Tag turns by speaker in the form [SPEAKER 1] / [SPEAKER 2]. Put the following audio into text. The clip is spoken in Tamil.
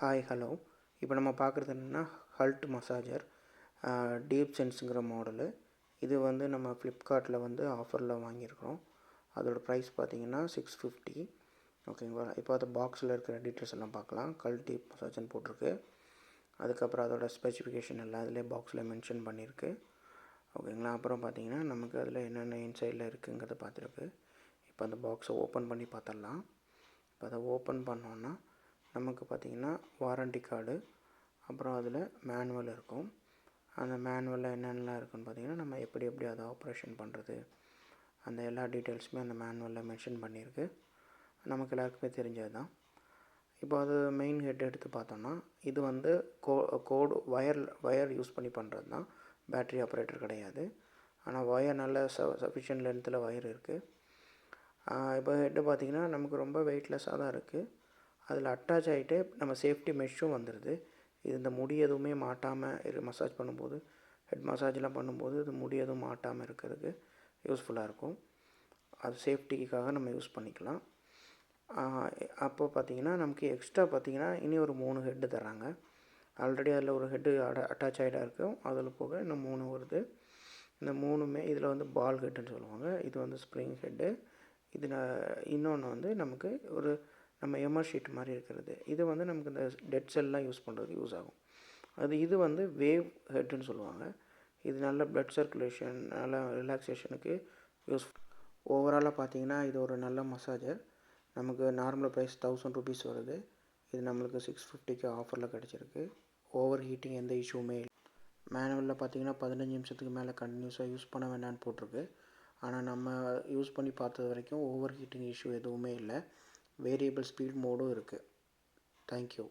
[SPEAKER 1] Hi hello. இப்போ நம்ம பார்க்குறது என்னென்னா ஹல்ட் மசாஜர் டீப் சென்ஸுங்கிற மாடலு. இது வந்து நம்ம ஃப்ளிப்கார்ட்டில் வந்து ஆஃபரில் வாங்கியிருக்கிறோம். அதோடய ப்ரைஸ் பார்த்திங்கன்னா 650. ஓகேங்களா. இப்போ அது பாக்ஸில் இருக்கிற டீட்டெயில்ஸ் எல்லாம் பார்க்கலாம். கல்ட் டீப் மசாஜ்னு போட்டிருக்கு. அதுக்கப்புறம் அதோட ஸ்பெசிஃபிகேஷன் எல்லாம் அதிலே பாக்ஸில் மென்ஷன் பண்ணியிருக்கு. ஓகேங்களா. அப்புறம் பார்த்திங்கன்னா நமக்கு அதில் என்னென்ன இன்சைடில் இருக்குங்கிறத பார்த்துருக்கு. இப்போ அந்த பாக்ஸை ஓப்பன் பண்ணி பார்த்துடலாம். இப்போ அதை ஓப்பன் பண்ணோன்னா நமக்கு பார்த்திங்கன்னா வாரண்டி கார்டு, அப்புறம் அதில் மேனுவல் இருக்கும். அந்த மேனுவலில் என்னென்னலாம் இருக்குதுன்னு பார்த்திங்கன்னா நம்ம எப்படி அதை ஆப்ரேஷன் பண்ணுறது, அந்த எல்லா டீட்டெயில்ஸுமே அந்த மேனுவலில் மென்ஷன் பண்ணியிருக்கு. நமக்கு எல்லாருக்குமே தெரிஞ்சது தான். இப்போ அது மெயின் ஹெட் எடுத்து பார்த்தோன்னா இது வந்து கோடு ஒயர் யூஸ் பண்ணி பண்ணுறது தான், பேட்ரி ஆப்ரேட்டர் கிடையாது. ஆனால் ஒயர் நல்ல சஃபிஷியன்ட் லென்த்தில் ஒயர் இருக்குது. இப்போ ஹெட்டு பார்த்திங்கன்னா நமக்கு ரொம்ப வெயிட்லெஸ்ஸாக தான் இருக்குது. அதில் அட்டாச் ஆகிட்டு நம்ம சேஃப்டி மெஷ்ஷும் வந்துடுது. இது இந்த முடி எதுவுமே மாட்டாமல் மசாஜ் பண்ணும்போது, ஹெட் மசாஜ்லாம் பண்ணும்போது இது முடி எதுவும் மாட்டாமல் இருக்கிறதுக்கு யூஸ்ஃபுல்லாக இருக்கும். அது சேஃப்டிக்காக நம்ம யூஸ் பண்ணிக்கலாம். அப்போ பார்த்திங்கன்னா நமக்கு எக்ஸ்ட்ரா பார்த்திங்கன்னா இனி ஒரு 3 ஹெட்டு தராங்க. ஆல்ரெடி அதில் ஒரு ஹெட்டு அட்டாச் ஆகிட்டா இருக்கும். அதில் போக இன்னும் 3 வருது. இந்த 3மே இதில் வந்து பால் ஹெட்டுன்னு சொல்லுவாங்க. இது வந்து ஸ்ப்ரிங் ஹெட்டு. இது இன்னொன்று வந்து நமக்கு ஒரு நம்ம எம்ஆர் ஷீட் மாதிரி இருக்கிறது. இது வந்து நமக்கு இந்த டெட் செல்லாம் யூஸ் பண்ணுறதுக்கு யூஸ் ஆகும். இது வந்து வேவ் ஹெட்டுன்னு சொல்லுவாங்க. இது நல்ல ப்ளட் சர்க்குலேஷன், நல்ல ரிலாக்ஸேஷனுக்கு யூஸ்ஃபுல். ஓவராலாக பார்த்தீங்கன்னா இது ஒரு நல்ல மசாஜர். நமக்கு நார்மல் ப்ரைஸ் 1000 ருபீஸ் வருது. இது நம்மளுக்கு 650க்கு ஆஃபரில் கிடச்சிருக்கு. ஓவர் ஹீட்டிங் எந்த இஷ்யூவுமே இல்லை. மேனுவலில் பார்த்தீங்கன்னா 15 நிமிஷத்துக்கு மேலே கண்டினியூஸாக யூஸ் பண்ண வேண்டாம்னு போட்டிருக்கு. ஆனால் நம்ம யூஸ் பண்ணி பார்த்தது வரைக்கும் ஓவர் ஹீட்டிங் இஷ்யூ எதுவுமே இல்லை. வேரியபிள் ஸ்பீட் மோடும் இருக்குது. தேங்க்யூ.